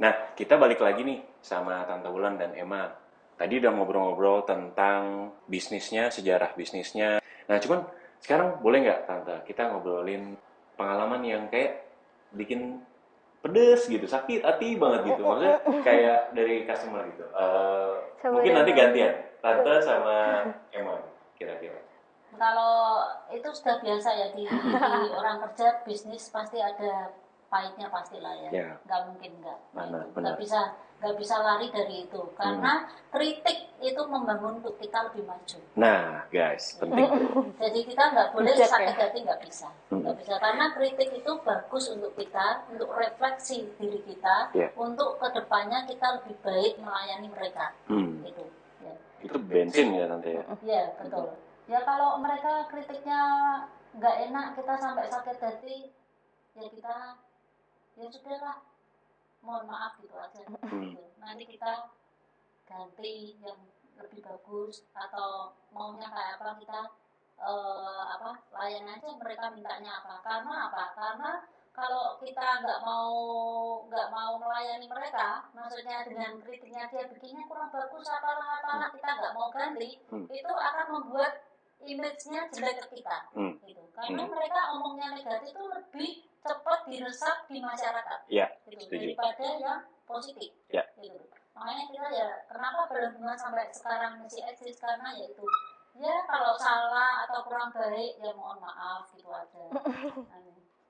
Nah, kita balik lagi nih sama Tante Wulan dan Emma. Tadi udah ngobrol-ngobrol tentang bisnisnya, sejarah bisnisnya. Nah, cuman sekarang boleh nggak Tante, kita ngobrolin pengalaman yang kayak bikin pedes gitu, sakit hati banget gitu. Maksudnya kayak dari customer gitu. Sama Mungkin nanti dengan gantian, Tante sama Emma kira-kira. Kalau itu sudah biasa ya di orang kerja bisnis pasti ada pahitnya pastilah ya, Ya, nggak mungkin nggak. Nah, benar, itu benar. nggak bisa lari dari itu karena kritik itu membangun untuk kita lebih maju. Nah, guys, penting. Jadi kita nggak boleh Bijak sakit ya. hati, nggak bisa karena kritik itu bagus untuk kita, untuk refleksi diri kita, Ya. untuk kedepannya kita lebih baik melayani mereka. Itu. Ya. Itu bensin ya Tante ya? Iya betul. Ya kalau mereka kritiknya nggak enak, kita sampai sakit hati, ya kita ya sudahlah, mohon maaf gitu aja. Gitu. Nanti kita ganti yang lebih bagus atau maunya kayak apa kita layan aja mereka mintanya apa. Karena kalau kita nggak mau melayani mereka, maksudnya dengan kritiknya dia bikinnya kurang bagus apalah kita nggak mau ganti, itu akan membuat image-nya jelek ke kita, gitu. Karena mereka omongnya negatif itu lebih cepat diresap di masyarakat, Ya, gitu, setuju. daripada yang positif, Ya. gitu. Makanya kita ya kenapa perlindungan sampai sekarang masih eksis karena yaitu ya kalau salah atau kurang baik ya mohon maaf gitu aja.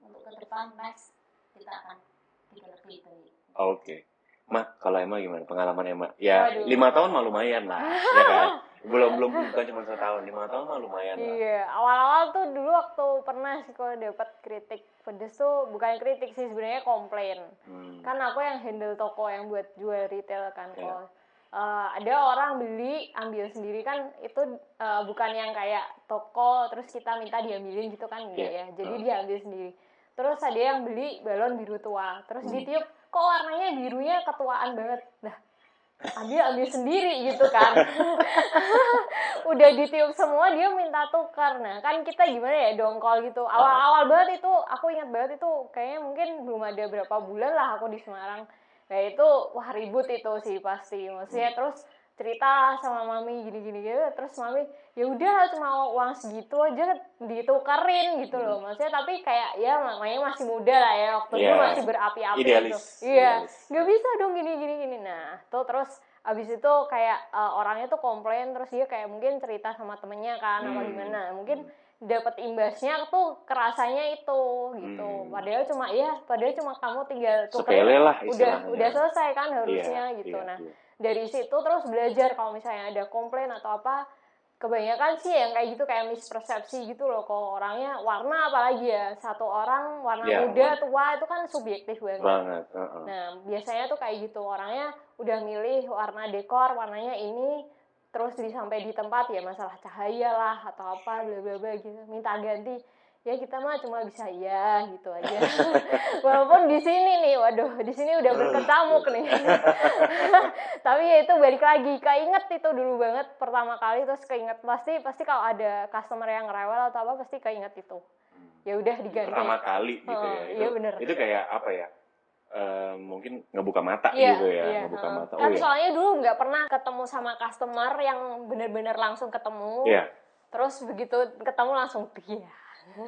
Untuk ke depan next kita akan lebih baik. Oke. Ma, kalau Emma gimana? Pengalaman Emma? Ya, Waduh. 5 tahun mah lumayan lah, ya kan? Belum bukan cuma 1 tahun, 5 tahun mah lumayan lah. Iya, awal-awal tuh dulu waktu pernah sih kalau dapat kritik pedes tuh bukan kritik sih sebenarnya komplain. Kan aku yang handle toko yang buat jual retail kan. Iya. Kalau ada orang beli ambil sendiri kan itu bukan yang kayak toko terus kita minta diambilin gitu kan enggak Iya. ya. Jadi dia ambil sendiri. Terus ada yang beli balon biru tua, terus ditiup kok warnanya birunya ketuaan banget. Nah, ambil sendiri gitu kan. Udah ditiup semua dia minta tukar. Nah kan kita gimana ya, dongkol gitu. Awal-awal banget itu aku ingat banget itu kayaknya mungkin belum ada berapa bulan lah aku di Semarang. Nah itu wah ribut itu sih pasti, maksudnya terus cerita sama mami gini gitu, terus mami ya udah cuma uang segitu aja ditukarin gitu loh, maksudnya tapi kayak ya namanya masih muda lah ya, waktu itu Iya. masih berapi-api Idealis. gitu. Iya, Idealis. nggak bisa dong gini. Nah tuh terus abis itu kayak orangnya tuh komplain, terus dia kayak mungkin cerita sama temennya kan apa gimana, mungkin dapat imbasnya tuh kerasanya itu gitu. Padahal cuma kamu tinggal tukerin, Sepele lah istilahnya. udah selesai kan harusnya Iya, gitu. iya, Nah iya. dari situ terus belajar kalau misalnya ada komplain atau apa, kebanyakan sih yang kayak gitu kayak mispersepsi gitu loh. Kalau orangnya warna apalagi ya, satu orang warna Ya, muda tua itu kan subjektif banget. banget. Nah biasanya tuh kayak gitu, orangnya udah milih warna dekor warnanya ini, terus sampai di tempat ya masalah cahaya lah atau apa bla bla bla gitu, minta ganti ya kita mah cuma bisa ya gitu aja. Walaupun di sini nih, waduh di sini udah berkecamuk nih. Tapi ya itu balik lagi keinget itu dulu banget pertama kali, terus keinget pasti kalau ada customer yang rewel atau apa pasti keinget itu. Ya udah diganti. Pertama kali gitu ya. Iya bener. Itu kayak apa ya? Mungkin ngebuka mata Iya, gitu ya, iya. ngebuka mata. Kan Oh ya. soalnya dulu nggak pernah ketemu sama customer yang benar-benar langsung ketemu. Iya. Terus begitu ketemu langsung dia.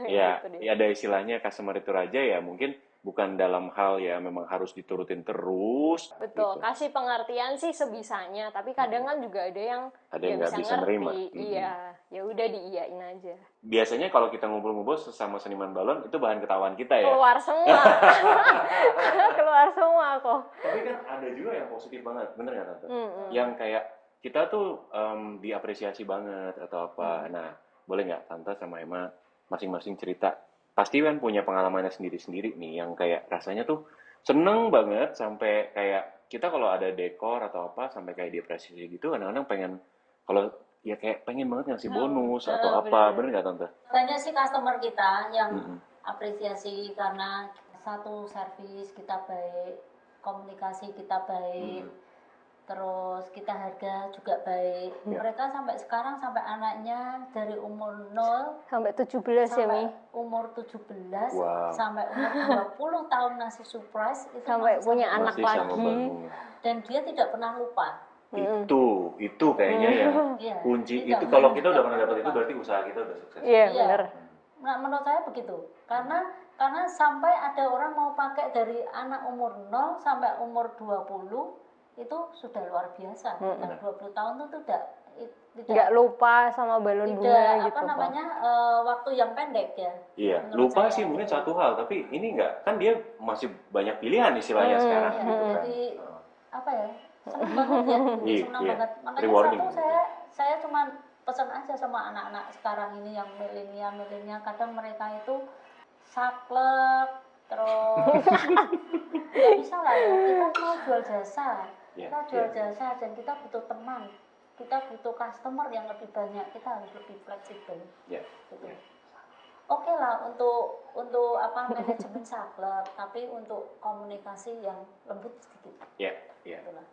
Ya, Gitu deh. ya ada istilahnya customer itu raja ya, mungkin bukan dalam hal ya memang harus diturutin terus. Betul, Gitu. kasih pengertian sih sebisanya, tapi kadang kan juga ada yang Ada yang nggak bisa ngerti. nerima. Iya, ya udah diiyain aja. Biasanya kalau kita ngumpul-ngumpul sesama seniman balon itu bahan ketahuan kita ya. Keluar semua. Keluar semua kok. Tapi kan ada juga yang positif banget, bener nggak Tante? Yang kayak kita tuh diapresiasi banget atau apa. Nah, boleh nggak Tante sama Emma masing-masing cerita? Pasti kan punya pengalamannya sendiri-sendiri nih, yang kayak rasanya tuh seneng banget sampai kayak kita kalau ada dekor atau apa sampai kayak diapresiasi gitu, kadang-kadang pengen kalau ya kayak pengen banget ngasih bonus atau apa, bener nggak Tante? Banyak sih customer kita yang apresiasi karena satu servis kita baik, komunikasi kita baik, terus kita harga juga baik. Mereka sampai sekarang sampai anaknya dari umur 0 sampai 17 ya Mi. Umur 17 Wow. sampai umur 20 tahun ngasih surprise itu Sampai masih punya sama anak Masih sama lagi. Bandung. dan dia tidak pernah lupa. Itu kayaknya ya Iya, kunci tidak itu. Kalau pernah- kita udah tidak pernah dapat itu lupa. berarti usaha kita udah sukses. Iya, Iya. benar. Nah, menurut saya begitu. Karena sampai ada orang mau pakai dari anak umur 0 sampai umur 20 itu sudah luar biasa. Yang 20 tahun itu tidak Nggak lupa sama balon bunga tidak gitu. apa namanya waktu yang pendek ya. Iya, Menurut lupa saya. sih mungkin satu hal, tapi ini enggak, kan dia masih banyak pilihan istilahnya sekarang Iya, gitu kan. jadi apa ya, senang banget ya, senang Iya, banget. Makanya rewarding. satu saya cuma pesan aja sama anak-anak sekarang ini yang milenial kadang mereka itu saklek terus nggak bisa lah ya, kita mau jual jasa, kita jual jasa dan kita butuh teman, kita butuh customer yang lebih banyak, kita harus lebih fleksibel. Iya. Gitu. Oke lah untuk apa manajemen saklek, tapi untuk komunikasi yang lembut sedikit. Iya, iya. Itulah.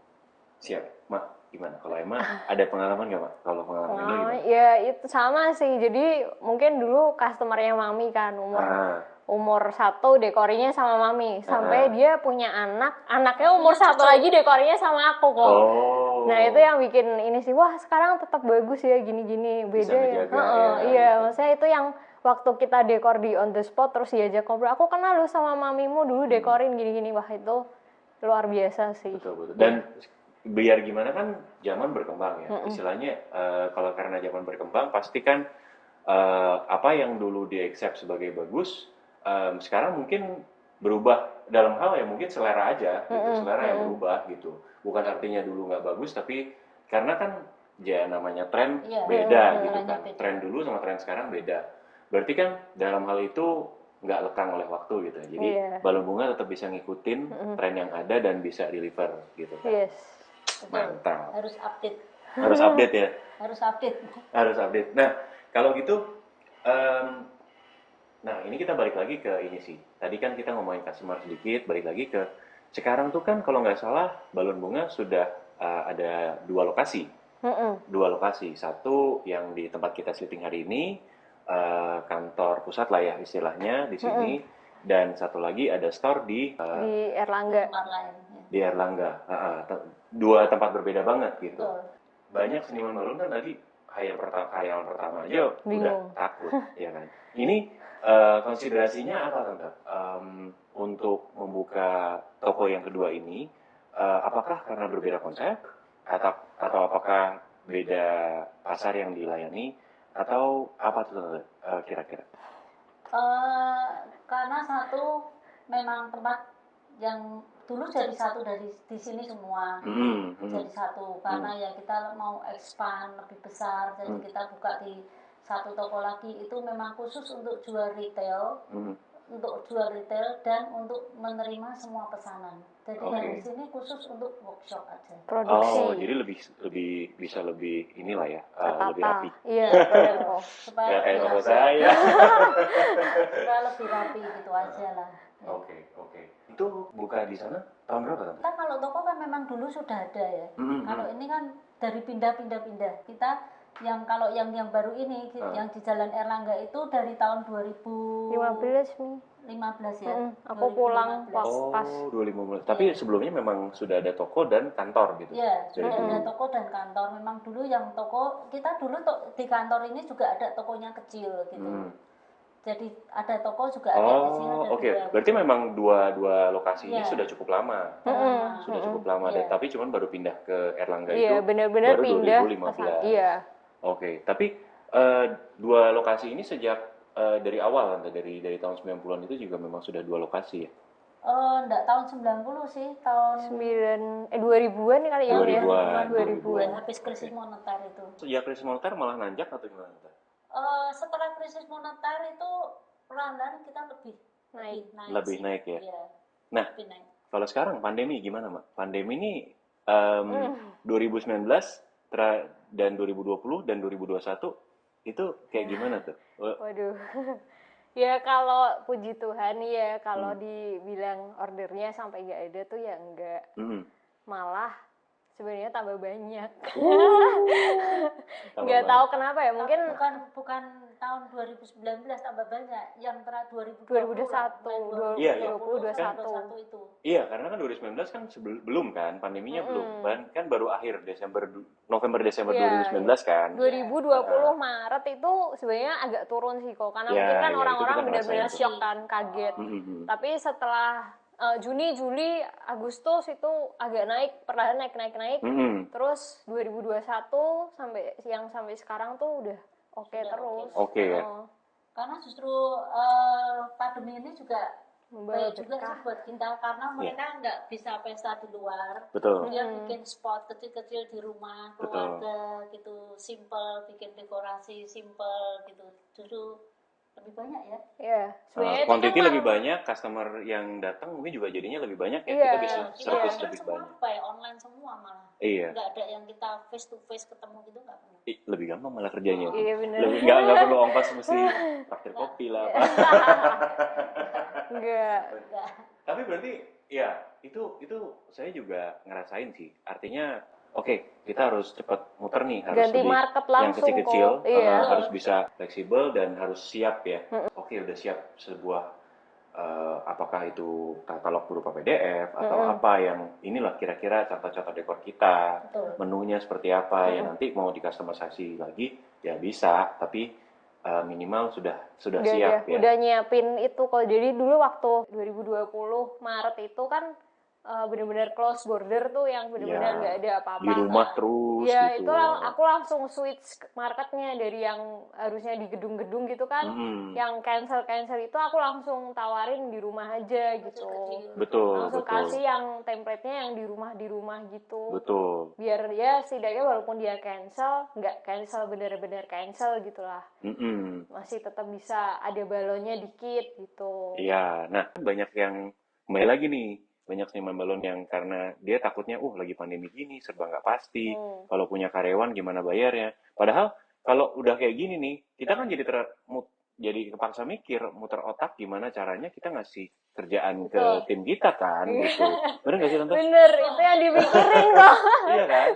Siap. Mak, gimana? Kalau Emma ada pengalaman nggak, Mak? Kalau pengalaman Emma gimana? Ya itu sama sih. Jadi mungkin dulu customernya Mami kan umur 1 dekorinya sama Mami. Sampai dia punya anaknya umur 1 lagi dekorinya sama aku kok. Oh. Nah itu yang bikin ini sih, wah sekarang tetap bagus ya gini-gini, Bisa beda ya. ngejaga ya, Iya, gitu. maksudnya itu yang waktu kita dekor di on the spot terus diajak ngobrol, aku kenal lu sama mamimu dulu dekorin gini-gini, wah itu luar biasa sih. Betul. Dan biar gimana kan zaman berkembang ya. Istilahnya kalau karena zaman berkembang pasti kan apa yang dulu di-accept sebagai bagus sekarang mungkin berubah dalam hal ya mungkin selera aja gitu, selera yang berubah gitu. Bukan artinya dulu nggak bagus, tapi karena kan ya namanya tren beda gitu kan. Beda. Tren dulu sama tren sekarang beda. Berarti kan dalam hal itu nggak lekang oleh waktu gitu. Jadi balon bunga tetap bisa ngikutin tren yang ada dan bisa deliver gitu kan. Yes. Mantap. Harus update. Harus update ya. Harus update. Harus update. Nah, kalau gitu nah ini kita balik lagi ke ini sih. Tadi kan kita ngomongin customer sedikit, balik lagi ke sekarang tuh kan kalau nggak salah balon bunga sudah ada 2 lokasi. 2 lokasi. Satu yang di tempat kita syuting hari ini, kantor pusat lah ya istilahnya di sini. Dan satu lagi ada store di Erlangga. Tempat lain. Ya. Di Erlangga. 2 tempat berbeda banget gitu. Betul. Banyak seniman balon kan tadi karyawan pertama aja Bingung. udah takut, ya kan. Ini konsiderasinya apa Tante? Untuk membuka toko yang kedua ini, apakah karena berbeda konsep atau apakah beda pasar yang dilayani atau apa tuh Tante, kira-kira? Karena satu memang tempat yang dulu jadi satu dari di sini semua jadi satu karena ya kita mau expand lebih besar jadi kita buka di satu toko lagi itu memang khusus untuk jual retail dan untuk menerima semua pesanan. Jadi yang di sini khusus untuk workshop aja. Produksi. Oh, jadi lebih inilah ya, lebih rapi. Iya, benar kok. Supaya Kayak lebih toko rapi. saya. Supaya lebih rapi gitu aja lah. Oke. Itu buka di sana tahun berapa Tante? Kita kalau toko kan memang dulu sudah ada ya. Kalau ini kan dari pindah-pindah. Kita yang kalau yang baru ini yang di Jalan Erlangga itu dari tahun 15 nih. 2015 ya. Aku pulang pas. 2015. Tapi sebelumnya memang sudah ada toko dan kantor gitu. Iya, sudah ada toko dan kantor. Memang dulu yang toko kita dulu di kantor ini juga ada tokonya kecil gitu. Jadi ada toko juga ada di sini ada oke. dua. Berarti memang dua lokasi ini sudah cukup lama. Sudah cukup lama dan tapi cuman baru pindah ke Erlangga itu. Iya, benar-benar baru pindah 2015. Iya. Oke, tapi 2 lokasi ini sejak dari awal Tante, dari tahun 90-an itu juga memang sudah 2 lokasi ya. Enggak tahun 90 sih, tahun 2000-an kali ya. 2000-an. Habis krisis moneter itu. Sejak krisis moneter malah nanjak atau gimana Tante? Setelah krisis moneter itu perlahan kita lebih naik ya. Iya, Nah, lebih naik. kalau sekarang pandemi gimana, Mak? Pandemi ini 2019 dan 2020 dan 2021 itu kayak gimana tuh? Waduh. Ya kalau puji Tuhan ya kalau dibilang ordernya sampai nggak ada tuh ya enggak. Malah sebenarnya tambah banyak. Tambah Nggak banyak. tahu kenapa ya, mungkin bukan tahun 2019 tambah banyak, yang 2020 2021, Iya, iya. 2021 itu. Iya, karena kan 2019 kan belum kan, pandeminya belum. Kan baru akhir November Desember Iya, 2019 kan. 2020 Maret itu sebenarnya agak turun sih kok, karena Ya, mungkin kan ya, itu orang-orang kita benar-benar ngerasain tuh. syok kan, kaget. Tapi setelah Juni, Juli, Agustus itu agak naik, perlahan naik. Terus 2021 sampai sekarang tuh udah oke terus. Oke ya. Karena justru pandemi ini juga baik juga sih buat kita, karena mereka nggak bisa pesta di luar. Betul. Dia bikin spot kecil-kecil di rumah keluarga gitu, simple, bikin dekorasi simple gitu. Justru lebih banyak ya. Iya. Sebenarnya Quantity itu kan lebih banyak, customer yang datang mungkin juga jadinya lebih banyak ya. Iya, Kita bisa service Kita lebih semua banyak. by online semua malah. Iya. Nggak ada yang kita face to face ketemu gitu, nggak pernah. Lebih gampang malah kerjanya. Iya, bener. Lebih nggak perlu ongkos mesti traktir kopi lah apa. enggak. Tapi berarti ya itu saya juga ngerasain sih. Artinya oke, kita harus cepat muter nih, harus Ganti lebih market yang langsung kecil-kecil, kok. Iya. harus bisa fleksibel dan harus siap ya. Oke, udah siap sebuah apakah itu katalog berupa PDF atau apa yang inilah kira-kira contoh-contoh dekor kita, menunya seperti apa ya, nanti mau dikustomisasi lagi ya bisa, tapi minimal sudah siap ya. Udah nyiapin itu. Kalau jadi dulu waktu 2020 Maret itu kan benar-benar close border tuh, yang benar-benar nggak ada apa-apa di rumah terus ya gitu. Itu aku langsung switch marketnya dari yang harusnya di gedung-gedung gitu kan, yang cancel itu aku langsung tawarin di rumah aja gitu. Betul. Langsung kasih yang template-nya yang di rumah gitu. Betul. Biar ya setidaknya walaupun dia cancel, nggak cancel benar-benar cancel gitulah. Masih tetap bisa ada balonnya dikit gitu. Iya, nah banyak yang kembali lagi nih, banyak seniman balon yang karena dia takutnya lagi pandemi gini serba nggak pasti, kalau punya karyawan gimana bayarnya, padahal kalau udah kayak gini nih kita kan jadi kepaksa mikir, muter otak gimana caranya kita ngasih kerjaan ke tim kita kan gitu. Bener nggak sih Tante? Bener, itu yang dipikirin kok. Iya kan,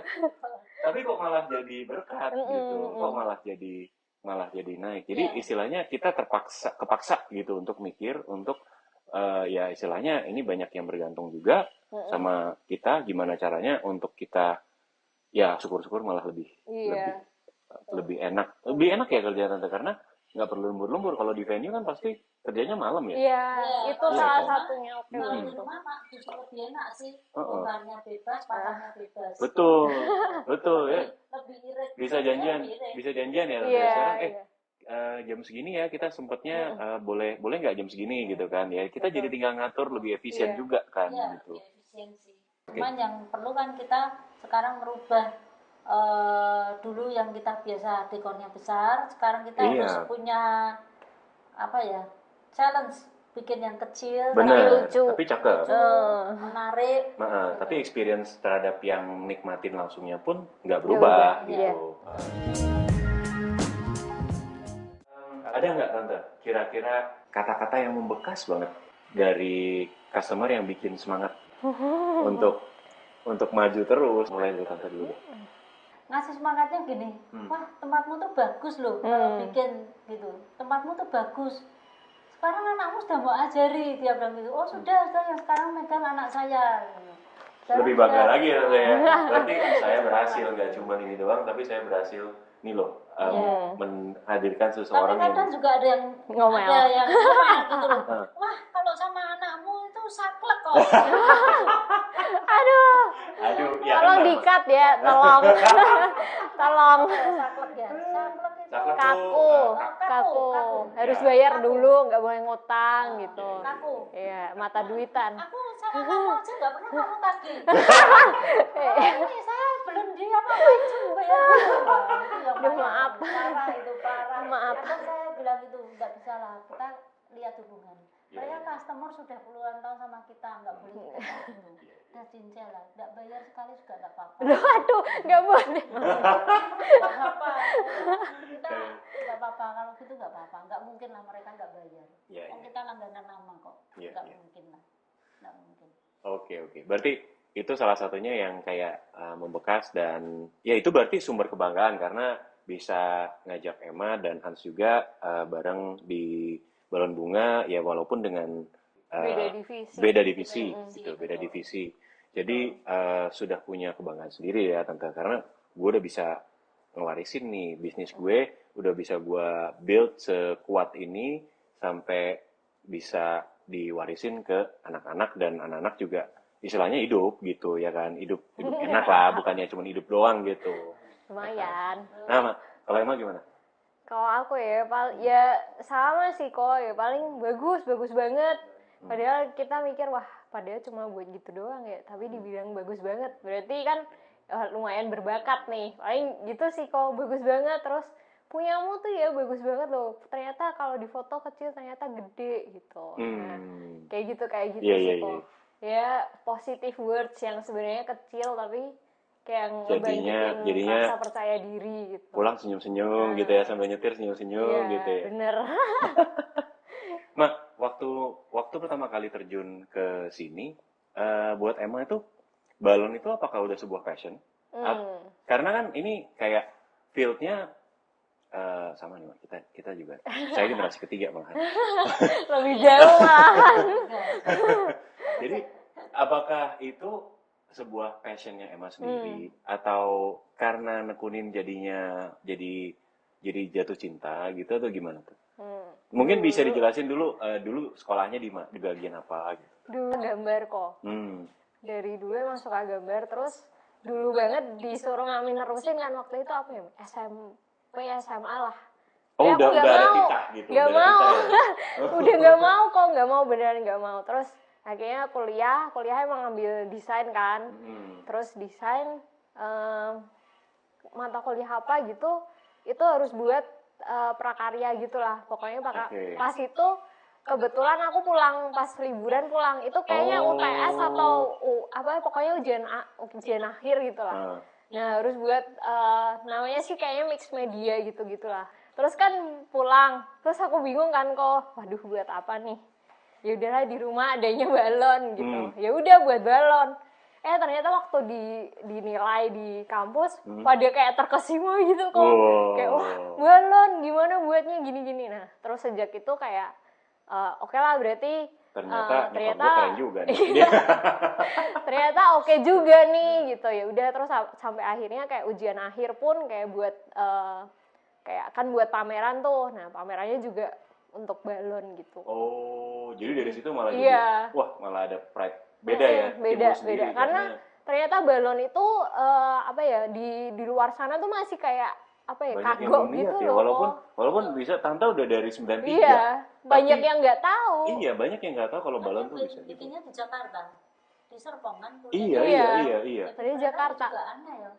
tapi kok malah jadi berkat gitu, kok malah jadi naik. Jadi istilahnya kita kepaksa gitu untuk mikir, untuk ya istilahnya ini banyak yang bergantung juga sama kita, gimana caranya untuk kita ya syukur-syukur malah lebih enak ya kerja Tante, karena nggak perlu lembur-lembur. Kalau di venue kan pasti kerjanya malam ya. Iya, itu salah satunya. Kalau di rumah justru lebih enak sih, bongkarnya bebas, pasangnya bebas. Betul ya. Lebih irit. Bisa janjian ya Tante. Sekarang jam segini ya kita sempatnya boleh nggak jam segini gitu kan ya, kita jadi tinggal ngatur, lebih efisien juga kan gitu. Efisiensi. Cuman yang perlu kan kita sekarang merubah dulu yang kita biasa dekornya besar, sekarang kita harus punya challenge, bikin yang kecil, bener, lucu, tapi cakep, menarik. Tapi experience terhadap yang nikmatin langsungnya pun nggak berubah gitu. Ada nggak Tante kira-kira kata-kata yang membekas banget dari customer yang bikin semangat untuk maju terus? Mulai dari Tante dulu. Ngasih semangatnya gini, wah tempatmu tuh bagus loh, kalau bikin gitu, tempatmu tuh bagus. Sekarang anakmu sudah mau ajari, dia bilang gitu. Oh sudah yang sekarang megang anak saya. Lebih bangga lagi ya Tante ya. Berarti saya berhasil, nggak cuma ini doang, tapi saya berhasil nih loh, menghadirkan seseorang. Tapi kadang juga ada yang ngomel gitu loh. Wah kalau sama anakmu itu saklek kok. Aduh ya, tolong di-cut ya, tolong. Saklek ya, kaku. Harus bayar dulu, nggak boleh ngutang gitu. Kaku. Iya, mata duitan. Aku sama kamu aja nggak pernah kamu tagih. Ini saya belum diapa-apain juga bayar. Maaf. Parah. Maaf. Ya kan saya bilang itu nggak bisa lah, kita lihat hubungan. Saya customer sudah puluhan tahun sama kita, nggak boleh kita dulu. Udah cincin lah, nggak bayar sekali juga nggak apa-apa. Aduh, nggak boleh. Nggak apa-apa. Kita nggak apa-apa, kalau gitu nggak apa-apa. Nggak mungkin lah mereka nggak bayar. Kita langganan lama kok. Nggak mungkin lah. Nggak mungkin. Oke. Berarti itu salah satunya yang kayak membekas, dan ya itu berarti sumber kebanggaan karena bisa ngajak Emma dan Hans juga bareng di Balon Bunga, ya walaupun dengan Beda divisi. beda divisi gitu, Betul. beda divisi. Jadi sudah punya kebanggaan sendiri ya Tante, karena gue udah bisa ngewarisin nih bisnis gue, udah bisa gue build sekuat ini sampai bisa diwarisin ke anak-anak, dan anak-anak juga istilahnya hidup gitu ya kan, hidup enak lah, bukannya cuma hidup doang gitu. Lumayan. Nah, kalau Emma gimana? Kalau aku ya sama sih kok, ya paling bagus banget. Padahal kita mikir wah padahal cuma buat gitu doang ya, tapi dibilang bagus banget. Berarti kan lumayan berbakat nih. Paling gitu sih kok, bagus banget. Terus punyamu tuh ya bagus banget loh. Ternyata kalau di foto kecil ternyata gede gitu. Nah, kayak gitu Iya, sih iya, kok. Ya positive words yang sebenarnya kecil tapi kayak Jadinya ngebangkitin rasa percaya diri gitu. pulang senyum-senyum gitu ya, sambil nyetir senyum-senyum Iya, gitu ya. bener. Nah, waktu pertama kali terjun ke sini, buat Emma itu balon itu apakah udah sebuah passion? Karena kan ini kayak fieldnya sama nih, kita juga. Saya generasi ketiga malahan. Lebih jauh malahan. Jadi, apakah itu sebuah passionnya Emma sendiri, atau karena nekunin jadinya jadi jatuh cinta gitu, atau gimana tuh? Mungkin bisa dijelasin dulu sekolahnya di bagian apa gitu. Dulu gambar kok. Dari dulu emang suka gambar, terus dulu banget disuruh ngamin nerusin kan waktu itu apa ya? SMP, SMA lah. Oh, ya, udah ada tinta gitu. Gak mau. Udah gak mau kok, gak mau, beneran gak mau. Terus akhirnya kuliah emang ngambil desain kan. Terus desain mata kuliah apa gitu, itu harus buat prakarya gitulah. Pokoknya pas itu kebetulan aku pulang pas liburan pulang. Itu kayaknya UTS atau pokoknya ujian akhir gitulah. Nah, harus buat namanya sih kayaknya mix media gitu-gitulah. Terus kan pulang, terus aku bingung kan kok, waduh buat apa nih? Ya udahlah di rumah adanya balon gitu. Ya udah buat balon. Ternyata waktu dinilai di kampus pada kayak terkesima gitu kok. Kayak wah, balon gimana buatnya gini-gini. Nah, terus sejak itu kayak oke lah berarti ternyata keren juga nih. Ternyata oke juga nih gitu. Ya udah terus sampai akhirnya kayak ujian akhir pun kayak buat kayak kan buat pameran tuh. Nah, pamerannya juga untuk balon gitu. Oh, jadi dari situ malah jadi wah, malah ada pride beda ya. Beda. Karena ternyata balon itu di luar sana tuh masih kayak kagok gitu ya, loh. Walaupun bisa Tante udah dari 93. Iya, banyak yang nggak tahu. Iya, banyak yang nggak tahu kalau balon tuh bisa. Bikinnya di Jakarta. Di Serpong kan. Iya. Dari Jakarta. Juga aneh ya.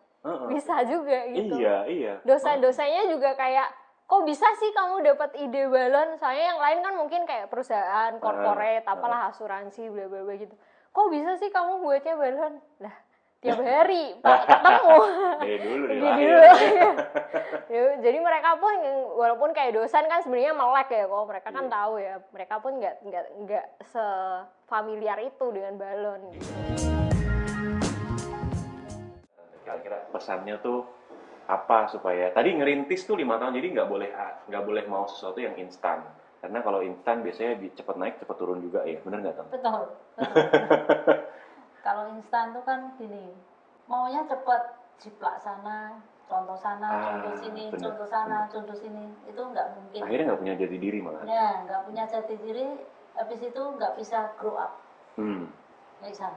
Bisa juga gitu. Iya. Dosen-dosennya juga kayak kok bisa sih kamu dapat ide balon? Soalnya yang lain kan mungkin kayak perusahaan, corporate, apalah asuransi, bla bla bla gitu. Kok bisa sih kamu buatnya balon? Lah, tiap hari Pak ketemu. Dari dulu. Jadi mereka pun walaupun kayak dosen kan sebenarnya melek ya kok, mereka kan tahu ya. Mereka pun nggak sefamiliar itu dengan balon gitu. Kira-kira pesannya tuh apa supaya tadi ngerintis tuh 5 tahun, jadi nggak boleh mau sesuatu yang instan, karena kalau instan biasanya cepat naik cepat turun juga ya, bener nggak Tam? Betul. Kalau instan tuh kan gini, maunya cepat jiplak sana, contoh sana, contoh sini, contoh sana, contoh sini, itu nggak mungkin. Akhirnya nggak punya jati diri malah. Ya, nggak punya jati diri, habis itu nggak bisa grow up. Nggak bisa.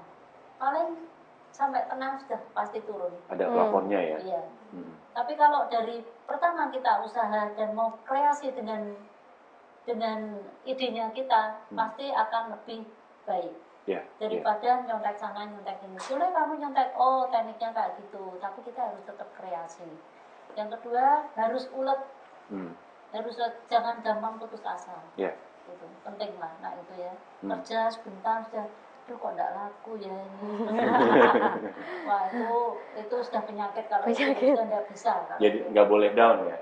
Paling sampai tengah sudah pasti turun. Ada plafonnya ya. Iya. Tapi kalau dari pertama kita usaha dan mau kreasi dengan idenya kita, pasti akan lebih baik. Daripada nyontek sana nyontek ini. Boleh kamu nyontek, tekniknya kayak gitu, tapi kita harus tetap kreasi. Yang kedua harus ulet. Harus jangan gampang putus asa. Itu penting lah. Nah itu ya. Kerja sebentar sudah, kok enggak laku ya ini. Wah itu sudah penyakit kalau itu sudah enggak bisa. Jadi nggak boleh down ya.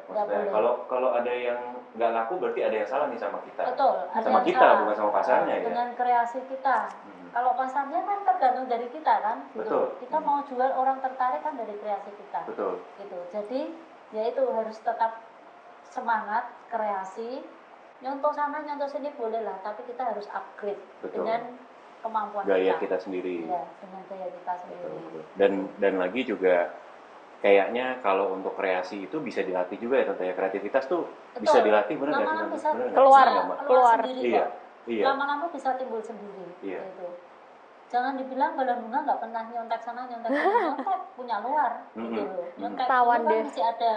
Kalau ada yang nggak laku berarti ada yang salah nih sama kita. Betul. Sama kita salah. Bukan sama pasarnya ya. Dengan kreasi kita. Kalau pasarnya kan tergantung dari kita kan, gitu. Betul. Kita mau jual, orang tertarik kan dari kreasi kita. Betul. Gitu. Jadi ya itu harus tetap semangat kreasi. Nyontoh sana nyontoh sini boleh lah, tapi kita harus upgrade. Betul. Dengan kemampuan Gaya kita sendiri. Ya, dengan gaya kita sendiri. Betul. Dan lagi juga kayaknya kalau untuk kreasi itu bisa dilatih juga ya Tante ya. Kreativitas tuh Betul. bisa dilatih, benar nggak sih? Lama-lama bisa Bener nggak? keluar. keluar sendiri Iya. kok. Iya. Lama-lama bisa timbul sendiri. Iya. Gitu. Jangan dibilang balon bunga nggak pernah nyontek sana nyontek sini, nyontek punya luar gitu loh. Nyontek Tawan dulu kan deh. masih ada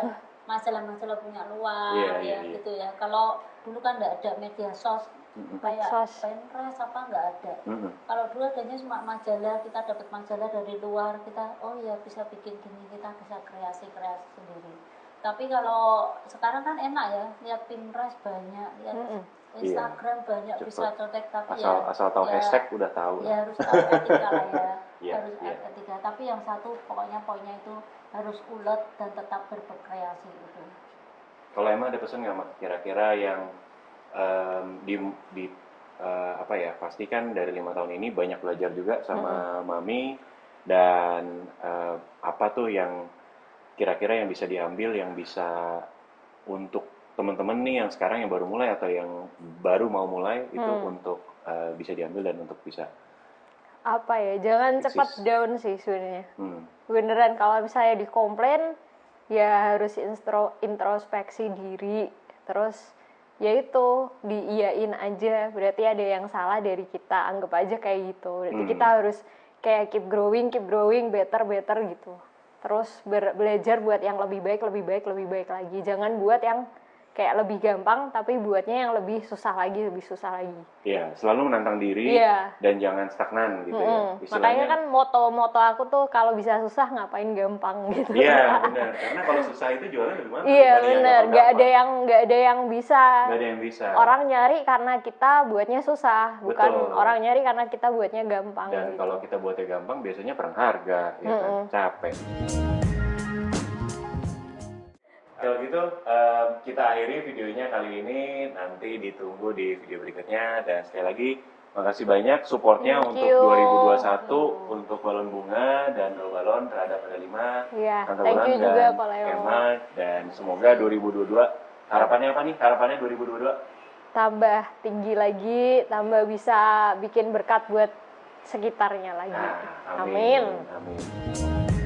majalah-majalah punya luar Iya. gitu ya. Kalau dulu kan nggak ada media kayak Sos. Pinterest apa nggak ada. Kalau dulu adanya cuma majalah, kita dapat majalah dari luar, kita oh ya bisa bikin gini, kita bisa kreasi sendiri. Tapi kalau sekarang kan enak ya, lihat Pinterest banyak, lihat Instagram banyak, Cepet. bisa contek, tapi asal tahu hashtag udah tahu. Ya harus tahu etika lah ya. Iya, Harus iya. etika. Tapi yang satu pokoknya poinnya itu harus ulet dan tetap berkreasi itu. Kalau emang ada pesan nggak Mak? Kira-kira yang apa ya, pastikan dari 5 tahun ini banyak belajar juga sama Mami, dan apa tuh yang kira-kira yang bisa diambil, yang bisa untuk teman-teman nih yang sekarang yang baru mulai atau yang baru mau mulai itu untuk bisa diambil dan untuk bisa Apa ya, jangan eksis. cepat down sih sebenarnya. Hmm. Beneran kalau misalnya dikomplain ya harus introspeksi diri, terus ya itu diiyain aja, berarti ada yang salah dari kita, anggap aja kayak gitu. Berarti kita harus kayak keep growing, better gitu. Terus belajar buat yang lebih baik lagi. Jangan buat yang kayak lebih gampang tapi buatnya yang lebih susah lagi. Ya, selalu menantang diri Iya. dan jangan stagnan gitu ya. Makanya kan moto aku tuh kalau bisa susah ngapain gampang gitu. Iya, benar. Karena kalau susah itu jualan lebih mahal. Iya dibanding yang benar, nggak ada gampang. yang bisa. Nggak ada yang bisa. Orang nyari karena kita buatnya susah, bukan Betul. orang nyari karena kita buatnya gampang. Dan gitu. kalau kita buatnya gampang biasanya perang harga, ya kan? Capek. Kalau gitu kita akhiri videonya kali ini, nanti ditunggu di video berikutnya, dan sekali lagi makasih banyak supportnya Thank untuk you. 2021 untuk balon bunga dan balon terhadap ada 5 Iya, Tante thank Ulan you juga dan Pak Leo. Emma, dan semoga 2022 harapannya apa nih? Harapannya 2022 Tambah tinggi lagi, tambah bisa bikin berkat buat sekitarnya lagi. Nah, Amin. Amin.